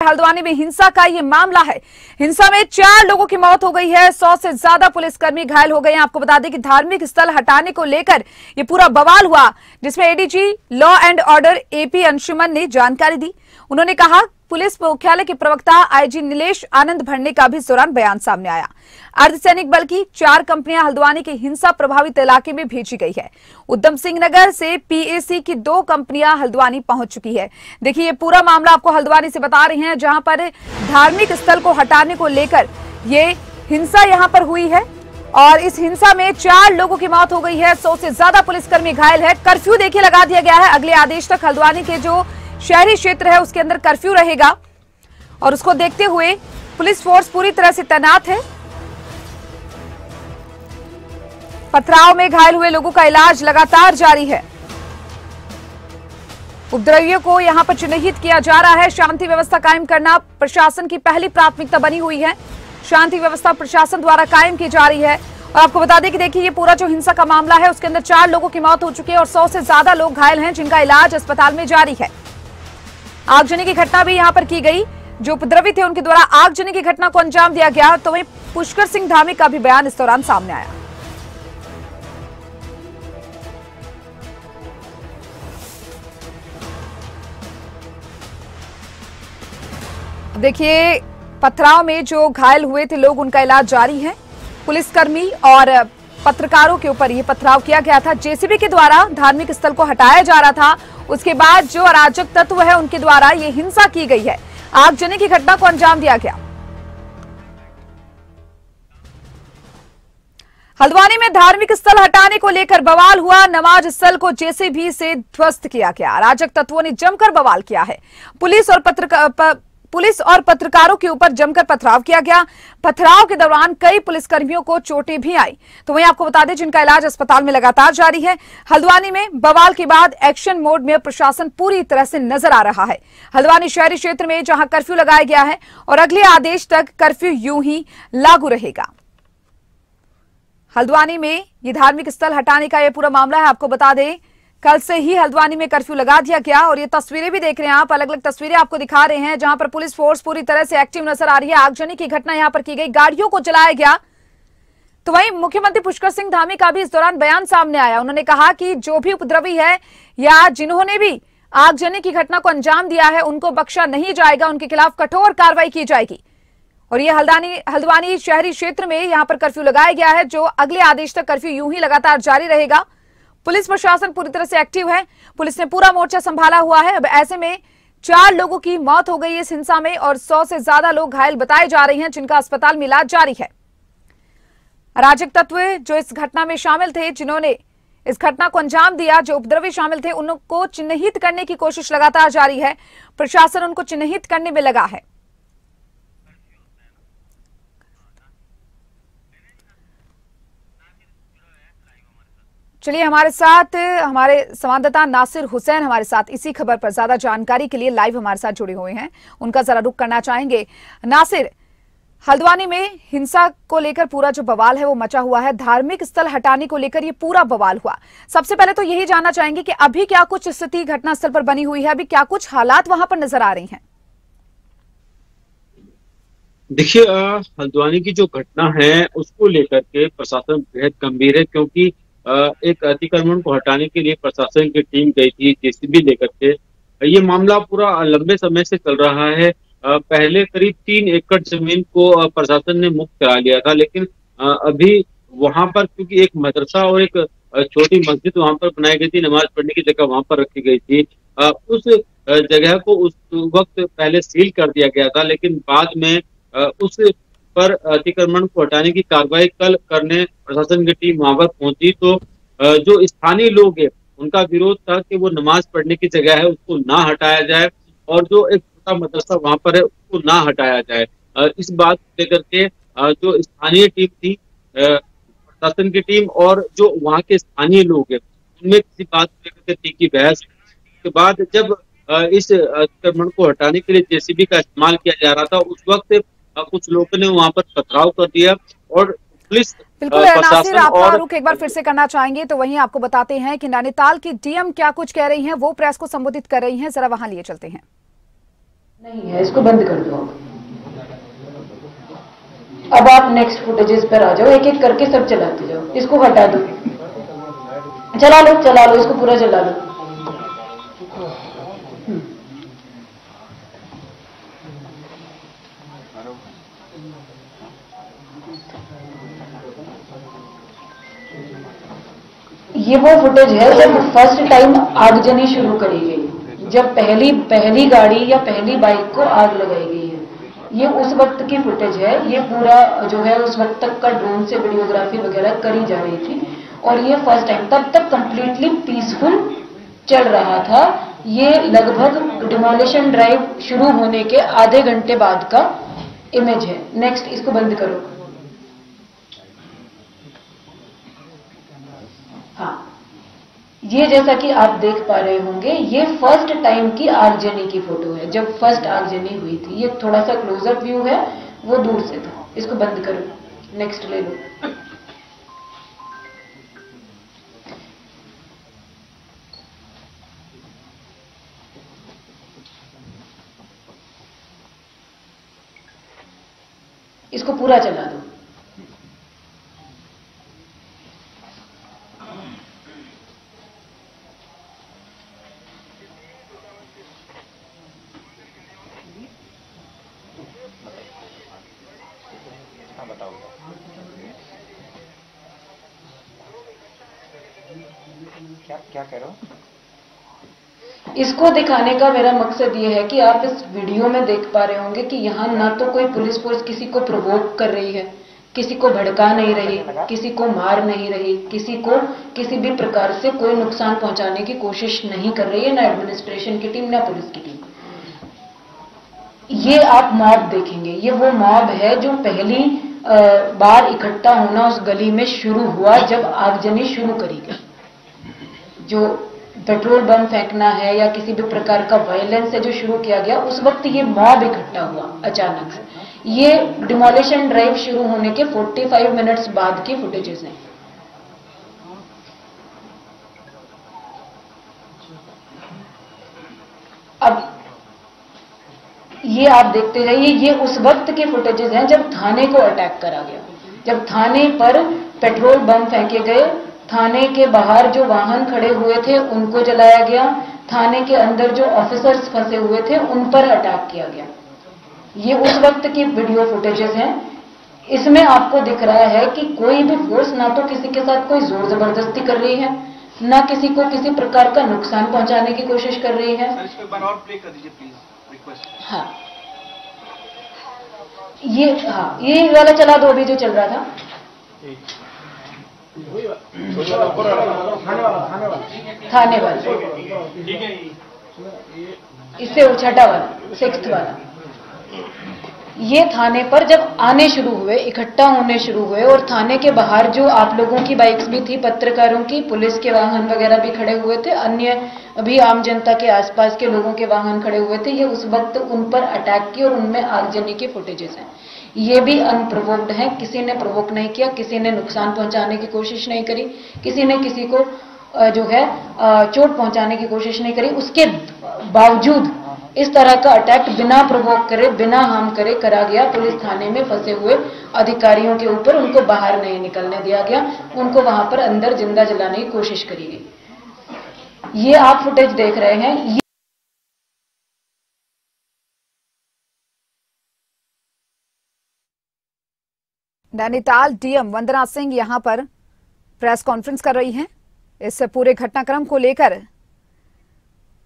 हल्द्वानी में हिंसा का ये मामला है। हिंसा में 4 लोगों की मौत हो गई है, 100 से ज्यादा पुलिसकर्मी घायल हो गए हैं। आपको बता दें कि धार्मिक स्थल हटाने को लेकर ये पूरा बवाल हुआ, जिसमें ADG law and order AP Anshuman ने जानकारी दी। उन्होंने कहा पुलिस मुख्यालय के प्रवक्ता आईजी नीलेश आनंद भरने का भी इस दौरान बयान सामने आया। अर्धसैनिक बल की 4 कंपनियां हल्द्वानी के हिंसा प्रभावित इलाके में भेजी गई है। उधम सिंह नगर से पीएसी की 2 कंपनियां हल्द्वानी पहुंच चुकी है। देखिए ये पूरा मामला आपको हल्द्वानी से बता रहे हैं, जहां पर धार्मिक स्थल को हटाने को लेकर ये हिंसा यहां पर हुई है और इस हिंसा में 4 लोगों की मौत हो गई है, 100 से ज्यादा पुलिसकर्मी घायल है। कर्फ्यू देखिए लगा दिया गया है, अगले आदेश तक हल्द्वानी के जो शहरी क्षेत्र है उसके अंदर कर्फ्यू रहेगा और उसको देखते हुए पुलिस फोर्स पूरी तरह से तैनात है। पथराव में घायल हुए लोगों का इलाज लगातार जारी है। उपद्रवियों को यहां पर चिन्हित किया जा रहा है। शांति व्यवस्था कायम करना प्रशासन की पहली प्राथमिकता बनी हुई है। शांति व्यवस्था प्रशासन द्वारा कायम की जा रही है। और आपको बता दें कि देखिए ये पूरा जो हिंसा का मामला है उसके अंदर 4 लोगों की मौत हो चुकी है और 100 से ज्यादा लोग घायल हैं, जिनका इलाज अस्पताल में जारी है। आगजनी की घटना भी यहां पर की गई, जो उपद्रवी थे उनके द्वारा आगजनी की घटना को अंजाम दिया गया। तो वहीं पुष्कर सिंह धामी का भी बयान इस दौरान सामने आया। देखिए पथराव में जो घायल हुए थे लोग, उनका इलाज जारी है। पुलिसकर्मी और पत्रकारों के ऊपर यह पथराव किया गया था। जेसीबी के द्वारा धार्मिक स्थल को हटाया जा रहा था, उसके बाद जो अराजक तत्व है उनके द्वारा ये हिंसा की गई है। आगजनी की घटना को अंजाम दिया गया। हल्द्वानी में धार्मिक स्थल हटाने को लेकर बवाल हुआ। नमाज स्थल को जेसीबी से ध्वस्त किया गया। अराजक तत्वों ने जमकर बवाल किया है। पुलिस और पत्रकारों के ऊपर जमकर पथराव किया गया। पथराव के दौरान कई पुलिसकर्मियों को चोटें भी आई। तो वहीं आपको बता दें जिनका इलाज अस्पताल में लगातार जारी है। हल्द्वानी में बवाल के बाद एक्शन मोड में प्रशासन पूरी तरह से नजर आ रहा है। हल्द्वानी शहरी क्षेत्र में जहां कर्फ्यू लगाया गया है और अगले आदेश तक कर्फ्यू यूं ही लागू रहेगा। हल्द्वानी में ये धार्मिक स्थल हटाने का ये पूरा मामला है। आपको बता दें कल से ही हल्द्वानी में कर्फ्यू लगा दिया गया और ये तस्वीरें भी देख रहे हैं आप, अलग अलग तस्वीरें आपको दिखा रहे हैं जहां पर पुलिस फोर्स पूरी तरह से एक्टिव नजर आ रही है। आगजनी की घटना यहां पर की गई, गाड़ियों को जलाया गया। तो वहीं मुख्यमंत्री पुष्कर सिंह धामी का भी इस दौरान बयान सामने आया। उन्होंने कहा कि जो भी उपद्रवी है या जिन्होंने भी आगजनी की घटना को अंजाम दिया है उनको बख्शा नहीं जाएगा, उनके खिलाफ कठोर कार्रवाई की जाएगी। और ये हल्द्वानी शहरी क्षेत्र में यहां पर कर्फ्यू लगाया गया है, जो अगले आदेश तक कर्फ्यू यूं ही लगातार जारी रहेगा। पुलिस प्रशासन पूरी तरह से एक्टिव है। पुलिस ने पूरा मोर्चा संभाला हुआ है। अब ऐसे में 4 लोगों की मौत हो गई इस हिंसा में और 100 से ज्यादा लोग घायल बताए जा रहे हैं, जिनका अस्पताल में इलाज जारी है। अराजक तत्व जो इस घटना में शामिल थे, जिन्होंने इस घटना को अंजाम दिया, जो उपद्रवी शामिल थे, उनको चिन्हित करने की कोशिश लगातार जारी है। प्रशासन उनको चिन्हित करने में लगा है। चलिए हमारे साथ हमारे संवाददाता नासिर हुसैन हमारे साथ इसी खबर पर ज्यादा जानकारी के लिए लाइव हमारे साथ जुड़े हुए हैं, उनका जरा रुख करना चाहेंगे। नासिर, हल्द्वानी में हिंसा को लेकर पूरा जो बवाल है वो मचा हुआ है, धार्मिक स्थल हटाने को लेकर ये पूरा बवाल हुआ। सबसे पहले तो यही जानना चाहेंगे कि अभी क्या कुछ स्थिति घटनास्थल पर बनी हुई है, अभी क्या कुछ हालात वहां पर नजर आ रही हैं? देखिए हल्द्वानी की जो घटना है उसको लेकर के प्रशासन बेहद गंभीर है, क्योंकि एक अतिक्रमण को हटाने के लिए प्रशासन की टीम गई थी जेसीबी लेकर के। ये मामला पूरा लंबे समय से चल रहा है। पहले करीब 3 एकड़ जमीन को प्रशासन ने मुक्त करा लिया था, लेकिन अभी वहां पर क्योंकि एक मदरसा और एक छोटी मस्जिद वहां पर बनाई गई थी, नमाज पढ़ने की जगह वहां पर रखी गई थी, उस जगह को उस वक्त पहले सील कर दिया गया था, लेकिन बाद में उस पर अतिक्रमण को हटाने की कार्रवाई कल करने प्रशासन की टीम वहां पर पहुंची। तो जो स्थानीय लोग हैं उनका विरोध था कि वो नमाज पढ़ने की जगह है उसको ना हटाया जाए और जो एक छोटा मदरसा वहां पर है उसको ना हटाया जाए। इस बात को लेकर के जो स्थानीय टीम थी, प्रशासन की टीम और जो वहाँ के स्थानीय लोग हैं, उनमें किसी बात को लेकर के तीखी बहस के बाद जब इस अतिक्रमण को हटाने के लिए जेसीबी का इस्तेमाल किया जा रहा था, उस वक्त कुछ लोगों ने वहां पर पथराव कर दिया और पुलिस बिल्कुल नासिर, आपका रुख एक बार फिर से करना चाहेंगे। तो वहीं आपको बताते हैं कि नैनीताल की डीएम क्या कुछ कह रही हैं, वो प्रेस को संबोधित कर रही हैं, जरा वहां लिए चलते हैं। नहीं है, इसको बंद कर दो। अब आप नेक्स्ट फुटेजेस पर आ जाओ, एक एक करके सब चलाते जाओ। इसको हटा दो, चला लो, इसको पूरा चला लो। ये वो फुटेज है जब फर्स्ट टाइम आगजनी शुरू करी गई, जब पहली गाड़ी या पहली बाइक को आग लगाई गई है। ये उस वक्त की फुटेज है। ये पूरा जो है उस वक्त तक का ड्रोन से वीडियोग्राफी वगैरह करी जा रही थी और ये फर्स्ट टाइम, तब तक कंप्लीटली पीसफुल चल रहा था। ये लगभग डिमोलिशन ड्राइव शुरू होने के आधे घंटे बाद का इमेज है। नेक्स्ट, इसको बंद करो। हाँ, ये जैसा कि आप देख पा रहे होंगे, ये फर्स्ट टाइम की आगजनी की फोटो है, जब फर्स्ट आगजनी हुई थी। ये थोड़ा सा क्लोजअप व्यू है, वो दूर से था। इसको बंद करो, नेक्स्ट ले लो। इसको पूरा चला दो। क्या कह रहे हो? इसको दिखाने का मेरा मकसद ये है कि आप इस वीडियो में देख पा रहे होंगे कि यहाँ ना तो कोई पुलिस फोर्स किसी को प्रोवोक कर रही है, किसी को भड़का नहीं रही, किसी को मार नहीं रही, किसी को किसी भी प्रकार से कोई नुकसान पहुंचाने की कोशिश नहीं कर रही है, ना एडमिनिस्ट्रेशन की टीम ना पुलिस की टीम। ये आप मॉब देखेंगे, ये वो मॉब है जो पहली बार इकट्ठा होना उस गली में शुरू हुआ जब आगजनी शुरू करी गई। जो पेट्रोल बम फेंकना है या किसी भी प्रकार का वायलेंस है जो शुरू किया गया, उस वक्त ये मॉब इकट्ठा हुआ अचानक से। ये डिमोलिशन ड्राइव शुरू होने के 45 मिनट्स बाद की फुटेजेस हैं। अब ये आप देखते जाइए, ये उस वक्त के फुटेजेस हैं जब थाने को अटैक करा गया, जब थाने पर पेट्रोल बम फेंके गए, थाने के बाहर जो वाहन खड़े हुए थे उनको जलाया गया, थाने के अंदर जो ऑफिसर्स फंसे हुए थे उन पर अटैक किया गया। ये उस वक्त की वीडियो फुटेजेस हैं। इसमें आपको दिख रहा है कि कोई भी फोर्स ना तो किसी के साथ कोई जोर जबरदस्ती कर रही है, ना किसी को किसी प्रकार का नुकसान पहुंचाने की कोशिश कर रही है। इसको एक बार और प्ले कर दीजिए प्लीज, रिक्वेस्ट। हाँ, ये वाला चला दो अभी जो चल रहा था। थाने वाला, इससे छठा वाला, 6th वाला। ये थाने पर जब आने शुरू हुए, इकट्ठा होने शुरू हुए और थाने के बाहर जो आप लोगों की बाइक्स भी थी, पत्रकारों की, पुलिस के वाहन वगैरह भी खड़े हुए थे, अन्य भी आम जनता के आसपास के लोगों के वाहन खड़े हुए थे। ये उस वक्त उन पर अटैक की और उनमें आगजनी की फुटेजेस हैं। ये भी अनप्रोवोक्ड है, किसी ने प्रोवोक नहीं किया, किसी ने नुकसान पहुंचाने की कोशिश नहीं करी, किसी ने किसी को जो है चोट पहुंचाने की कोशिश नहीं करी। उसके बावजूद इस तरह का अटैक बिना प्रोवोक करे, बिना हार्म करे करा गया। पुलिस थाने में फंसे हुए अधिकारियों के ऊपर, उनको बाहर नहीं निकलने दिया गया, उनको वहां पर अंदर जिंदा जलाने की कोशिश करी गई। ये आप फुटेज देख रहे हैं। नैनीताल डीएम वंदना सिंह यहां पर प्रेस कॉन्फ्रेंस कर रही हैं इस पूरे घटनाक्रम को लेकर।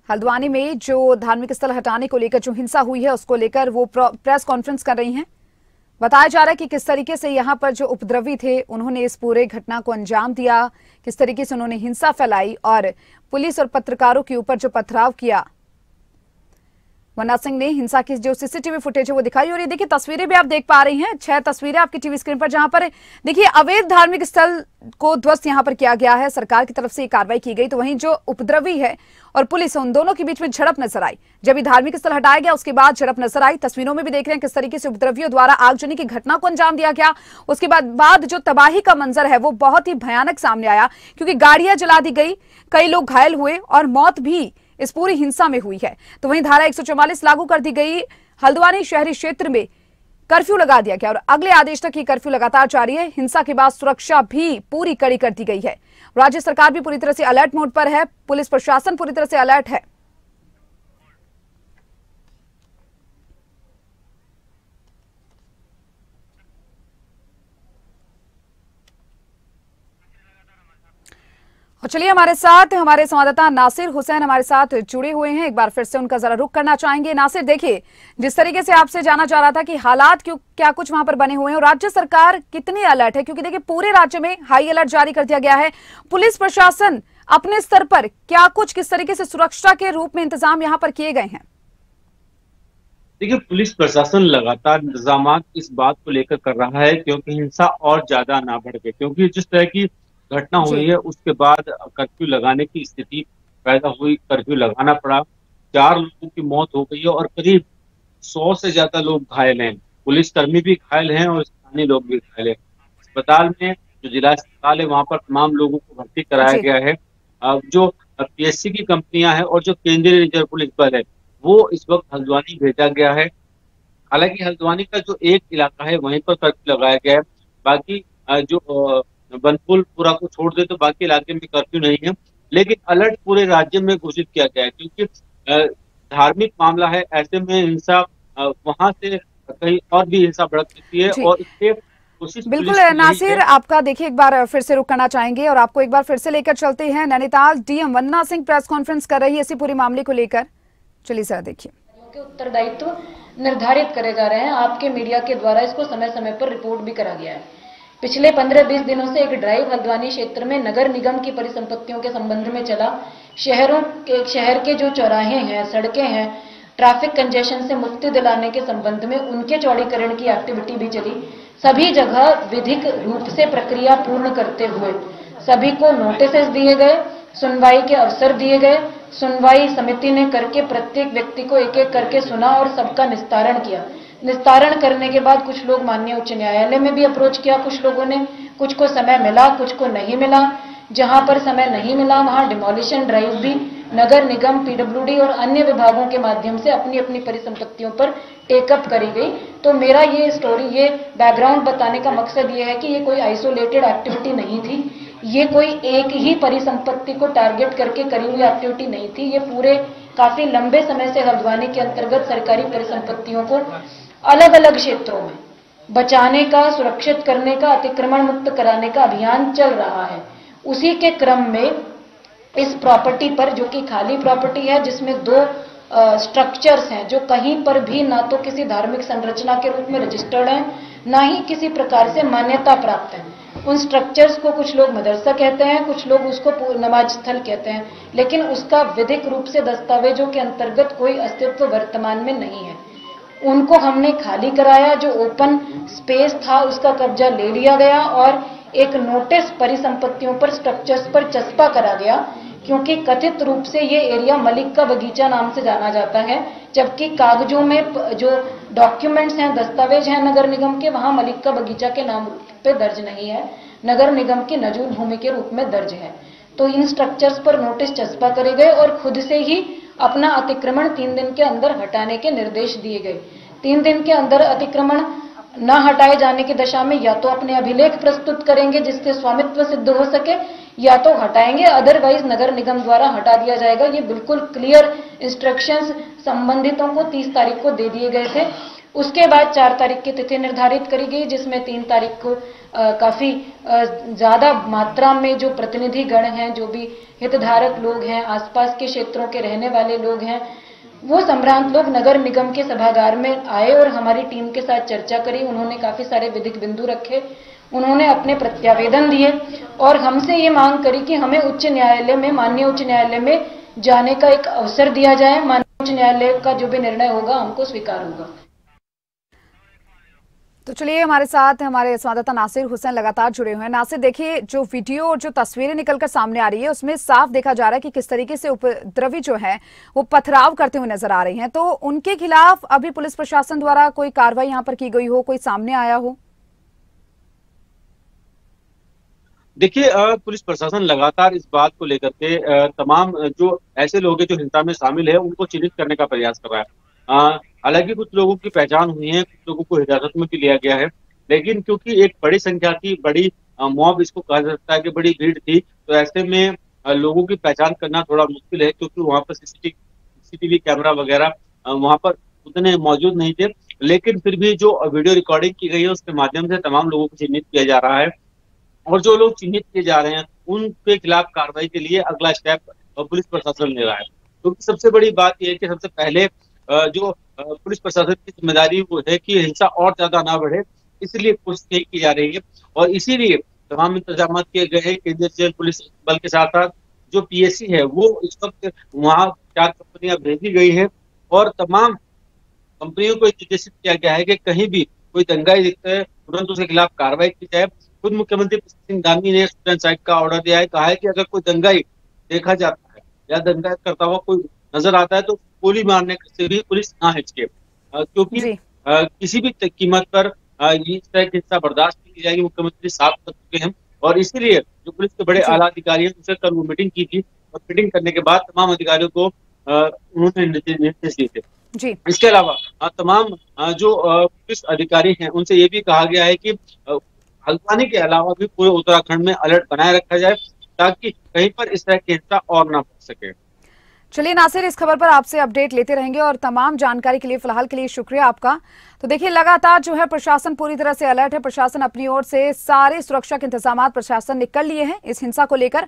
हल्द्वानी में जो धार्मिक स्थल हटाने को लेकर जो हिंसा हुई है उसको लेकर वो प्रेस कॉन्फ्रेंस कर रही हैं। बताया जा रहा है कि किस तरीके से यहां पर जो उपद्रवी थे उन्होंने इस पूरे घटना को अंजाम दिया, किस तरीके से उन्होंने हिंसा फैलाई और पुलिस और पत्रकारों के ऊपर जो पथराव किया। वंदना सिंह ने हिंसा की जो सीसीटीवी फुटेज है वो दिखाई और ये देखिए तस्वीरें भी आप देख पा रही हैं, 6 तस्वीरें आपकी टीवी स्क्रीन पर, जहां पर देखिए अवैध धार्मिक स्थल को ध्वस्त यहां पर किया गया है। सरकार की तरफ से ये कार्रवाई की गई, तो वहीं जो उपद्रवी है और पुलिस, उन दोनों के बीच में झड़प नजर आई। जब ये धार्मिक स्थल हटाया गया उसके बाद झड़प नजर आई। तस्वीरों में भी देख रहे हैं किस तरीके से उपद्रवियों द्वारा आगजनी की घटना को अंजाम दिया गया। उसके बाद जो तबाही का मंजर है वो बहुत ही भयानक सामने आया, क्योंकि गाड़ियां जला दी गई, कई लोग घायल हुए और मौत भी इस पूरी हिंसा में हुई है। तो वहीं धारा 144 लागू कर दी गई। हल्द्वानी शहरी क्षेत्र में कर्फ्यू लगा दिया गया और अगले आदेश तक ये कर्फ्यू लगातार जारी है। हिंसा के बाद सुरक्षा भी पूरी कड़ी कर दी गई है। राज्य सरकार भी पूरी तरह से अलर्ट मोड पर है। पुलिस प्रशासन पूरी तरह से अलर्ट है। और चलिए हमारे साथ हमारे संवाददाता नासिर हुसैन हमारे साथ जुड़े हुए हैं। एक बार फिर से उनका जरा रुख करना चाहेंगे। नासिर, देखिए, जिस तरीके से आपसे जाना चाह रहा था कि हालात क्या कुछ वहां पर बने हुए हैं और राज्य सरकार कितनी अलर्ट है, क्योंकि देखिए पूरे राज्य में हाई अलर्ट जारी कर दिया गया है। पुलिस प्रशासन अपने स्तर पर क्या कुछ किस तरीके से सुरक्षा के रूप में इंतजाम यहाँ पर किए गए हैं? देखिए, पुलिस प्रशासन लगातार इंतजाम इस बात को लेकर कर रहा है क्योंकि हिंसा और ज्यादा ना बढ़ गई, क्योंकि जिस तरह की घटना हुई है उसके बाद कर्फ्यू लगाने की स्थिति पैदा हुई। कर्फ्यू लगाना पड़ा। 4 लोगों की मौत हो गई है और करीब 100 से ज्यादा लोग घायल हैं। पुलिसकर्मी भी घायल हैं और स्थानीय लोग भी घायल हैं। अस्पताल में जो जिला अस्पताल है वहां पर तमाम लोगों को भर्ती कराया गया है। जो पीएससी की कंपनियां हैं और जो केंद्रीय रिजर्व पुलिस बल है वो इस वक्त हल्द्वानी भेजा गया है। हालांकि हल्द्वानी का जो एक इलाका है वहीं पर कर्फ्यू लगाया गया है। बाकी जो बनपुलपुरा को छोड़ दे तो बाकी इलाके में कर्फ्यू नहीं है, लेकिन अलर्ट पूरे राज्य में घोषित किया गया है क्योंकि धार्मिक मामला है। ऐसे में हिंसा वहां से कहीं और भी हिंसा भड़क सकती है और इससे कोशिश बिल्कुल नासिर, आपका देखिए एक बार फिर से रुक करना चाहेंगे और आपको एक बार फिर से लेकर चलते हैं। नैनीताल डीएम वंदना सिंह प्रेस कॉन्फ्रेंस कर रही है इसी पूरे मामले को लेकर। चलिए सर देखिए। उत्तरदायित्व निर्धारित करे जा रहे हैं। आपके मीडिया के द्वारा इसको समय समय पर रिपोर्ट भी करा गया है। पिछले 15-20 दिनों से एक ड्राइव हल्द्वानी क्षेत्र में नगर निगम की परिसंपत्तियों के संबंध में चला। शहर के जो चौराहे हैं, सड़कें हैं, ट्रैफिक कंजेशन से मुक्ति दिलाने के संबंध में उनके चौड़ीकरण की एक्टिविटी भी चली। सभी जगह विधिक रूप से प्रक्रिया पूर्ण करते हुए सभी को नोटिस दिए गए, सुनवाई के अवसर दिए गए। सुनवाई समिति ने करके प्रत्येक व्यक्ति को एक एक करके सुना और सबका निस्तारण किया। निस्तारण करने के बाद कुछ लोग माननीय उच्च न्यायालय में भी अप्रोच किया। कुछ लोगों ने, कुछ को समय मिला, कुछ को नहीं मिला। जहां पर समय नहीं मिला वहां डिमोलिशन ड्राइव भी नगर निगम, पीडब्ल्यूडी और अन्य विभागों के माध्यम से अपनी अपनी परिसंपत्तियों पर टेकअप करी गई। तो मेरा ये स्टोरी, ये बैकग्राउंड बताने का मकसद ये है कि ये कोई आइसोलेटेड एक्टिविटी नहीं थी। ये कोई एक ही परिसंपत्ति को टारगेट करके करी हुई एक्टिविटी नहीं थी। ये पूरे काफी लंबे समय से हल्द्वानी के अंतर्गत सरकारी परिसंपत्तियों को अलग अलग क्षेत्रों में बचाने का, सुरक्षित करने का, अतिक्रमण मुक्त कराने का अभियान चल रहा है। उसी के क्रम में इस प्रॉपर्टी पर, जो कि खाली प्रॉपर्टी है, जिसमें 2 स्ट्रक्चर्स हैं जो कहीं पर भी ना तो किसी धार्मिक संरचना के रूप में रजिस्टर्ड हैं, ना ही किसी प्रकार से मान्यता प्राप्त है। उन स्ट्रक्चर्स को कुछ लोग मदरसा कहते हैं, कुछ लोग उसको नमाज स्थल कहते हैं, लेकिन उसका विधिक रूप से दस्तावेजों के अंतर्गत कोई अस्तित्व वर्तमान में नहीं है। उनको हमने खाली कराया। जो ओपन स्पेस था उसका कब्जा ले लिया गया और एक नोटिस परिसंपत्तियों पर, स्ट्रक्चर्स पर चस्पा करा गया, क्योंकि कथित रूप से ये एरिया मलिक का बगीचा नाम से जाना जाता है, जबकि कागजों में जो डॉक्यूमेंट्स हैं, दस्तावेज हैं नगर निगम के, वहां मलिक का बगीचा के नाम पे दर्ज नहीं है, नगर निगम की नजूल भूमि के रूप में दर्ज है। तो इन स्ट्रक्चर्स पर नोटिस चस्पा करे गए और खुद से ही अपना अतिक्रमण 3 दिन के अंदर हटाने के निर्देश दिए गए। 3 दिन के अंदर अतिक्रमण न हटाए जाने की दशा में या तो अपने अभिलेख प्रस्तुत करेंगे जिससे स्वामित्व सिद्ध हो सके, या तो हटाएंगे, अदरवाइज नगर निगम द्वारा हटा दिया जाएगा। ये बिल्कुल क्लियर इंस्ट्रक्शंस संबंधितों को 30 तारीख को दे दिए गए थे। उसके बाद 4 तारीख की तिथि निर्धारित करी गई, जिसमें 3 तारीख को काफी ज्यादा मात्रा में जो प्रतिनिधि गण हैं, जो भी हितधारक लोग हैं, आसपास के क्षेत्रों के रहने वाले लोग हैं, वो संभ्रांत लोग नगर निगम के सभागार में आए और हमारी टीम के साथ चर्चा करी। उन्होंने काफी सारे विधिक बिंदु रखे, उन्होंने अपने प्रत्यावेदन दिए और हमसे ये मांग करी कि हमें उच्च न्यायालय में, माननीय उच्च न्यायालय में जाने का एक अवसर दिया जाए। माननीय उच्च न्यायालय का जो भी निर्णय होगा हमको स्वीकार होगा। तो चलिए हमारे साथ हमारे संवाददाता नासिर हुसैन लगातार जुड़े हुए हैं। नासिर, देखिए जो वीडियो और जो तस्वीरें निकलकर सामने आ रही है उसमें साफ देखा जा रहा है कि किस तरीके से उपद्रवी जो है वो पथराव करते हुए नजर आ रही हैं। तो उनके खिलाफ अभी पुलिस प्रशासन द्वारा कोई कार्रवाई यहाँ पर की गई हो, कोई सामने आया हो? देखिए, पुलिस प्रशासन लगातार इस बात को लेकर के तमाम जो ऐसे लोग हैं जो हिंसा में शामिल है उनको चिन्हित करने का प्रयास कर रहा है। हालांकि कुछ लोगों की पहचान हुई है, कुछ लोगों को हिरासत में भी लिया गया है, लेकिन क्योंकि एक बड़ी संख्या थी, बड़ी मॉब इसको कहा जा सकता है कि बड़ी भीड़ थी, तो ऐसे में लोगों की पहचान करना थोड़ा मुश्किल है, क्योंकि वहां पर सीसीटीवी कैमरा वगैरह वहां पर उतने मौजूद नहीं थे। लेकिन फिर भी जो वीडियो रिकॉर्डिंग की गई है उसके माध्यम से तमाम लोगों को चिन्हित किया जा रहा है, और जो लोग चिन्हित किए जा रहे हैं उनके खिलाफ कार्रवाई के लिए अगला स्टेप पुलिस प्रशासन ले रहा है। क्योंकि तो सबसे बड़ी बात यह है कि सबसे पहले जो पुलिस प्रशासन की जिम्मेदारी वो है कि हिंसा और ज्यादा ना बढ़े, इसलिए कोशिश यही की जा रही है, और इसीलिए तमाम इंतजाम किए गए हैं। केंद्रीय सशस्त्र पुलिस बल के साथ साथ जो पीएसी है वो इस वक्त वहाँ 4 कंपनियां भेजी गई है, और तमाम कंपनियों को निर्देशित किया गया है कि कहीं भी कोई दंगाई दिखता है तुरंत उसके खिलाफ कार्रवाई की जाए। खुद मुख्यमंत्री पुष्कर सिंह धामी ने स्टूडेंट साइड का ऑर्डर दिया है, कहा है कि अगर कोई दंगाई देखा जाता है या दंगा करता हुआ कोई नजर आता है तो गोली मारने से भी पुलिस ना हिचके, क्योंकि जी किसी भी कीमत पर ये इस तरह की हिंसा बर्दाश्त नहीं की जाएगी। मुख्यमंत्री साफ कर चुके हैं, और इसीलिए जो पुलिस के बड़े जी आला अधिकारी हैं उनसे कल वो मीटिंग की थी, और मीटिंग करने के बाद तमाम अधिकारियों को उन्होंने निर्देश दिए थे। जी इसके अलावा तमाम जो पुलिस अधिकारी हैं उनसे ये भी कहा गया है कि हल्द्वानी के अलावा भी पूरे उत्तराखंड में अलर्ट बनाए रखा जाए, ताकि कहीं पर इस तरह की हिंसा और ना बढ़ सके। चलिए नासिर, इस खबर पर आपसे अपडेट लेते रहेंगे, और तमाम जानकारी के लिए फिलहाल के लिए शुक्रिया आपका। तो देखिए, लगातार जो है प्रशासन पूरी तरह से अलर्ट है। प्रशासन अपनी ओर से सारे सुरक्षा के इंतजाम प्रशासन ने कर लिए हैं इस हिंसा को लेकर।